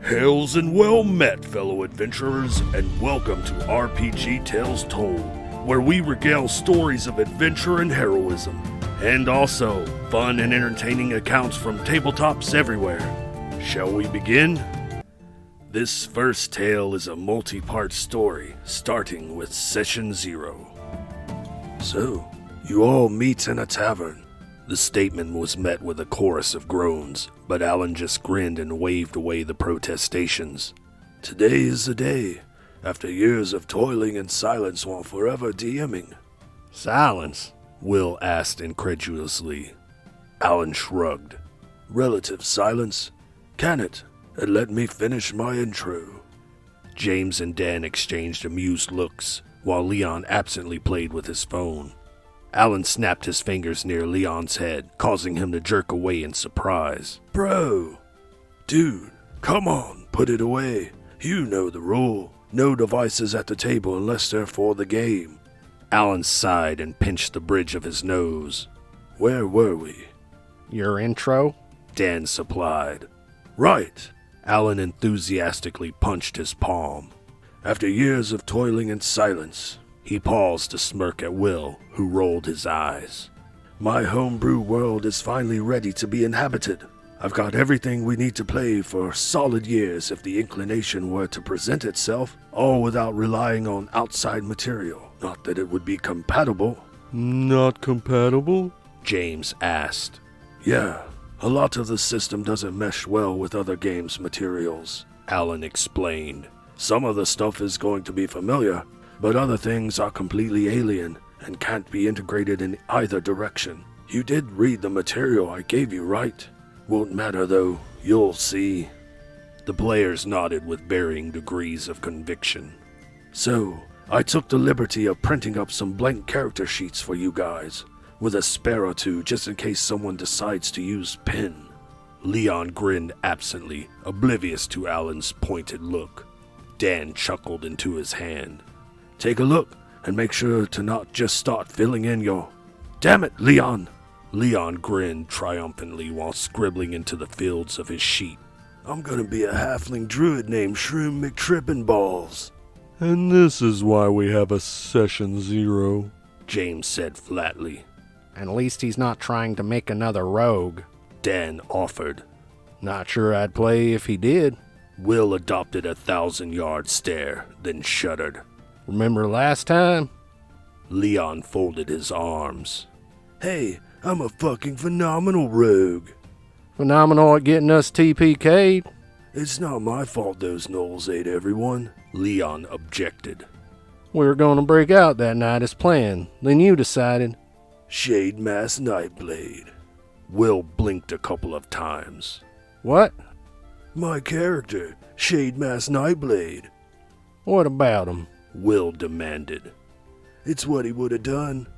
Hails and well met, fellow adventurers, and welcome to RPG Tales Told, where we regale stories of adventure and heroism, and also fun and entertaining accounts from tabletops everywhere. Shall we begin? This first tale is a multi-part story, starting with Session 0. So, you all meet in a tavern. The statement was met with a chorus of groans, but Alan just grinned and waved away the protestations. Today is the day, after years of toiling in silence while forever DMing. Silence? Will asked incredulously. Alan shrugged. Relative silence? Can it? And let me finish my intro. James and Dan exchanged amused looks, while Leon absently played with his phone. Alan snapped his fingers near Leon's head, causing him to jerk away in surprise. Bro! Dude, come on, put it away. You know the rule. No devices at the table unless they're for the game. Alan sighed and pinched the bridge of his nose. Where were we? Your intro? Dan supplied. Right! Alan enthusiastically punched his palm. After years of toiling in silence, he paused to smirk at Will, who rolled his eyes. My homebrew world is finally ready to be inhabited. I've got everything we need to play for solid years if the inclination were to present itself, all without relying on outside material. Not that it would be compatible. Not compatible? James asked. Yeah, a lot of the system doesn't mesh well with other games' materials, Alan explained. Some of the stuff is going to be familiar, but other things are completely alien and can't be integrated in either direction. You did read the material I gave you, right? Won't matter though, you'll see. The players nodded with varying degrees of conviction. So, I took the liberty of printing up some blank character sheets for you guys, with a spare or two just in case someone decides to use pen. Leon grinned absently, oblivious to Alan's pointed look. Dan chuckled into his hand. Take a look, and make sure to not just start filling in your... Damn it, Leon! Leon grinned triumphantly while scribbling into the fields of his sheet. I'm gonna be a halfling druid named Shroom McTrippinballs. And this is why we have a Session 0, James said flatly. At least he's not trying to make another rogue, Dan offered. Not sure I'd play if he did. Will adopted a 1,000-yard stare, then shuddered. Remember last time? Leon folded his arms. Hey, I'm a fucking phenomenal rogue. Phenomenal at getting us TPK'd? It's not my fault those gnolls ate everyone, Leon objected. We were going to break out that night as planned. Then you decided. Shade Mass Nightblade. Will blinked a couple of times. What? My character, Shade Mass Nightblade. What about him? Will demanded. It's what he would have done.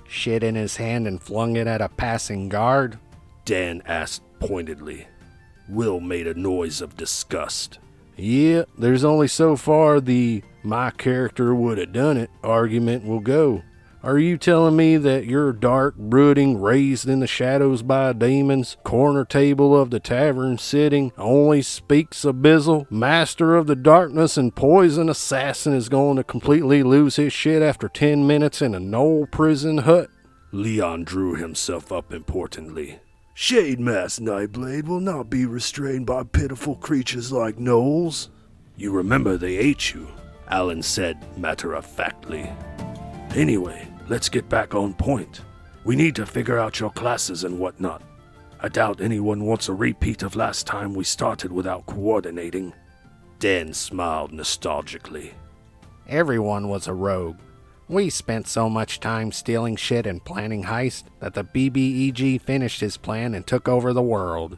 Shit in his hand and flung it at a passing guard? Dan asked pointedly. Will made a noise of disgust. Yeah, there's only so far the my character would have done it argument will go. Are you telling me that your dark, brooding, raised in the shadows by demons, corner table of the tavern sitting, only speaks abyssal, master of the darkness and poison assassin is going to completely lose his shit after 10 minutes in a gnoll prison hut? Leon drew himself up importantly. Shade Mass Nightblade will not be restrained by pitiful creatures like gnolls. You remember they ate you, Alan said matter-of-factly. Anyway, let's get back on point. We need to figure out your classes and whatnot. I doubt anyone wants a repeat of last time we started without coordinating. Dan smiled nostalgically. Everyone was a rogue. We spent so much time stealing shit and planning heists that the BBEG finished his plan and took over the world.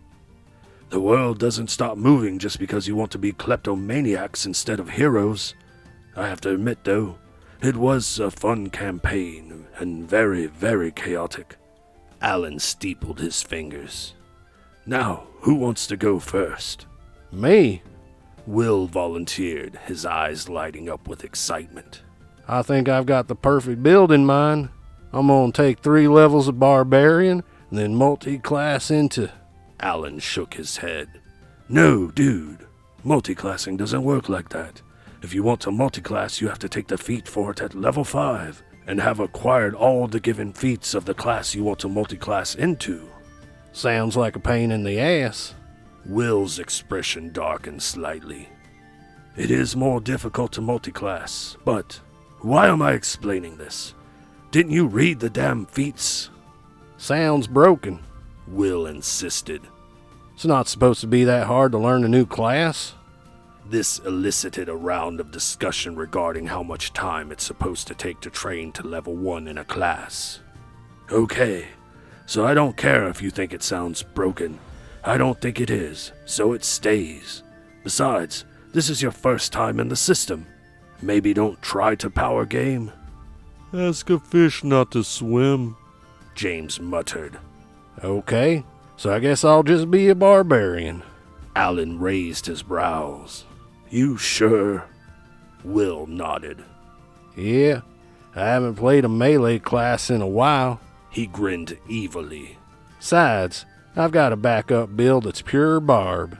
The world doesn't stop moving just because you want to be kleptomaniacs instead of heroes. I have to admit, though, it was a fun campaign, and very, very chaotic. Alan steepled his fingers. Now, who wants to go first? Me? Will volunteered, his eyes lighting up with excitement. I think I've got the perfect build in mind. I'm gonna take 3 levels of barbarian, and then multi-class into... Alan shook his head. No, dude. Multiclassing doesn't work like that. If you want to multiclass, you have to take the feat for it at level 5 and have acquired all the given feats of the class you want to multiclass into. Sounds like a pain in the ass. Will's expression darkened slightly. It is more difficult to multiclass, but why am I explaining this? Didn't you read the damn feats? Sounds broken. Will insisted. It's not supposed to be that hard to learn a new class. This elicited a round of discussion regarding how much time it's supposed to take to train to level 1 in a class. Okay, so I don't care if you think it sounds broken. I don't think it is, so it stays. Besides, this is your first time in the system. Maybe don't try to power game. Ask a fish not to swim, James muttered. Okay, so I guess I'll just be a barbarian. Alan raised his brows. You sure? Will nodded. Yeah, I haven't played a melee class in a while. He grinned evilly. Besides, I've got a backup build that's pure barb.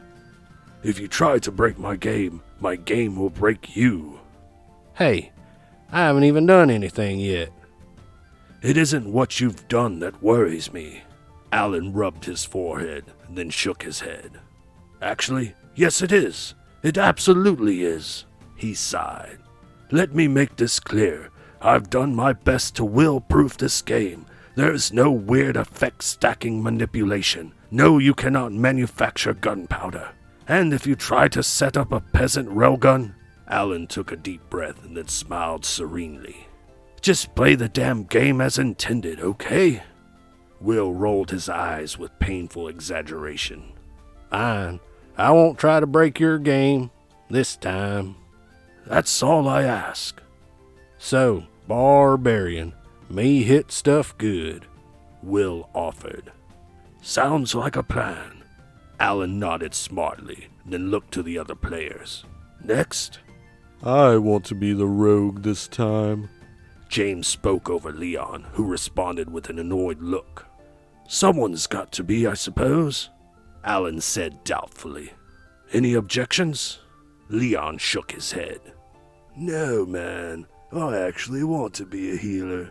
If you try to break my game will break you. Hey, I haven't even done anything yet. It isn't what you've done that worries me. Alan rubbed his forehead, then shook his head. Actually, yes it is. It absolutely is. He sighed. Let me make this clear. I've done my best to will-proof this game. There's no weird effect stacking manipulation. No, you cannot manufacture gunpowder. And if you try to set up a peasant railgun, Alan took a deep breath and then smiled serenely. Just play the damn game as intended, okay? Will rolled his eyes with painful exaggeration. Fine. I won't try to break your game this time. That's all I ask. So, barbarian, me hit stuff good, Will offered. Sounds like a plan. Alan nodded smartly, then looked to the other players. Next? I want to be the rogue this time. James spoke over Leon, who responded with an annoyed look. Someone's got to be, I suppose, Alan said doubtfully. Any objections? Leon shook his head. No, man. I actually want to be a healer.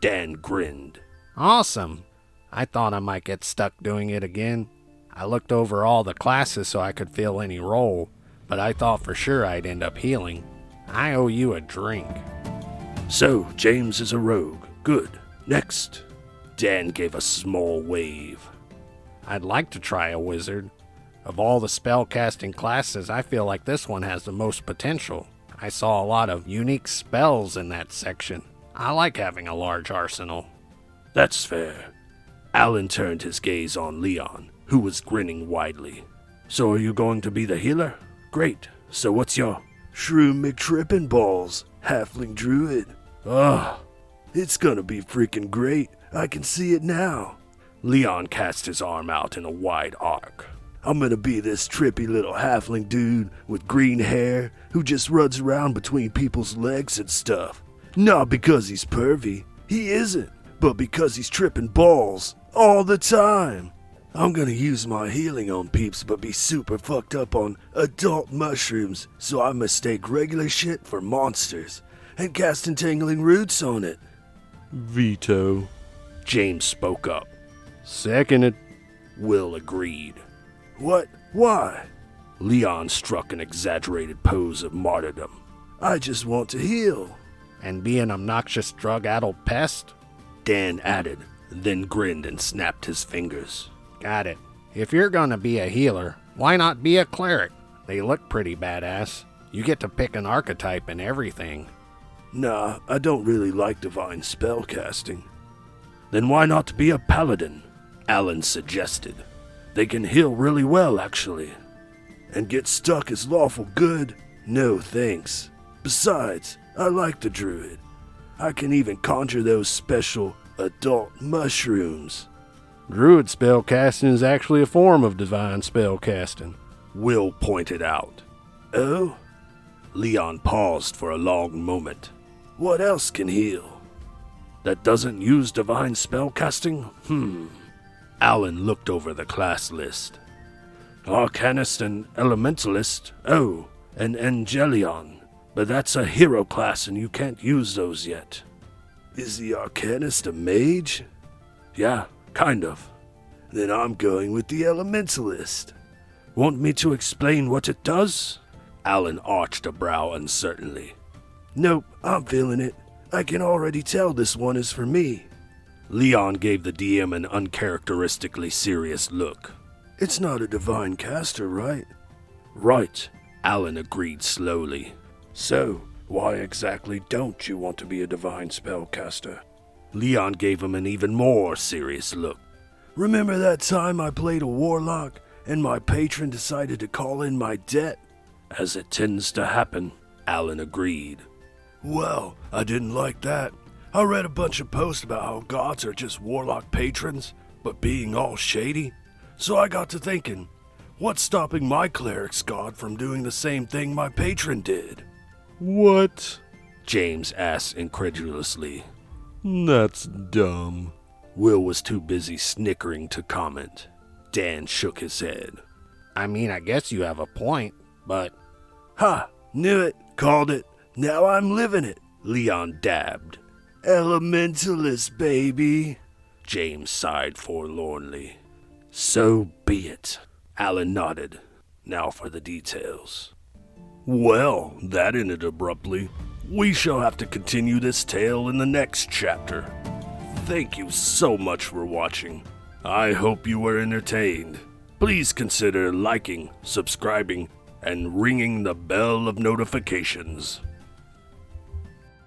Dan grinned. Awesome. I thought I might get stuck doing it again. I looked over all the classes so I could fill any role, but I thought for sure I'd end up healing. I owe you a drink. So, James is a rogue. Good. Next. Dan gave a small wave. I'd like to try a wizard. Of all the spellcasting classes, I feel like this one has the most potential. I saw a lot of unique spells in that section. I like having a large arsenal. That's fair. Alan turned his gaze on Leon, who was grinning widely. So are you going to be the healer? Great. So what's your... Shroom McTrippinballs, halfling druid. Ugh. It's gonna be freaking great. I can see it now. Leon cast his arm out in a wide arc. I'm gonna be this trippy little halfling dude with green hair who just runs around between people's legs and stuff. Not because he's pervy. He isn't. But because he's tripping balls all the time. I'm gonna use my healing on peeps but be super fucked up on adult mushrooms, so I mistake regular shit for monsters and cast entangling roots on it. Veto. James spoke up. Seconded. Will agreed. What? Why? Leon struck an exaggerated pose of martyrdom. I just want to heal. And be an obnoxious drug-addled pest? Dan added, then grinned and snapped his fingers. Got it. If you're gonna be a healer, why not be a cleric? They look pretty badass. You get to pick an archetype and everything. Nah, I don't really like divine spellcasting. Then why not be a paladin? Alan suggested. They can heal really well, actually. And get stuck as lawful good? No thanks. Besides, I like the druid. I can even conjure those special adult mushrooms. Druid spellcasting is actually a form of divine spellcasting, Will pointed out. Oh? Leon paused for a long moment. What else can heal? That doesn't use divine spellcasting? Alan looked over the class list. Arcanist and Elementalist. Oh, and Angelion. But that's a hero class and you can't use those yet. Is the Arcanist a mage? Yeah, kind of. Then I'm going with the Elementalist. Want me to explain what it does? Alan arched a brow uncertainly. Nope, I'm feeling it. I can already tell this one is for me. Leon gave the DM an uncharacteristically serious look. It's not a divine caster, right? Right, Alan agreed slowly. So, why exactly don't you want to be a divine spellcaster? Leon gave him an even more serious look. Remember that time I played a warlock and my patron decided to call in my debt? As it tends to happen, Alan agreed. Well, I didn't like that. I read a bunch of posts about how gods are just warlock patrons, but being all shady. So I got to thinking, what's stopping my cleric's god from doing the same thing my patron did? What? James asked incredulously. That's dumb. Will was too busy snickering to comment. Dan shook his head. I mean, I guess you have a point, but... Ha! Knew it! Called it! Now I'm living it! Leon dabbed. Elementalist, baby! James sighed forlornly. So be it. Alan nodded. Now for the details. Well, that ended abruptly. We shall have to continue this tale in the next chapter. Thank you so much for watching. I hope you were entertained. Please consider liking, subscribing, and ringing the bell of notifications.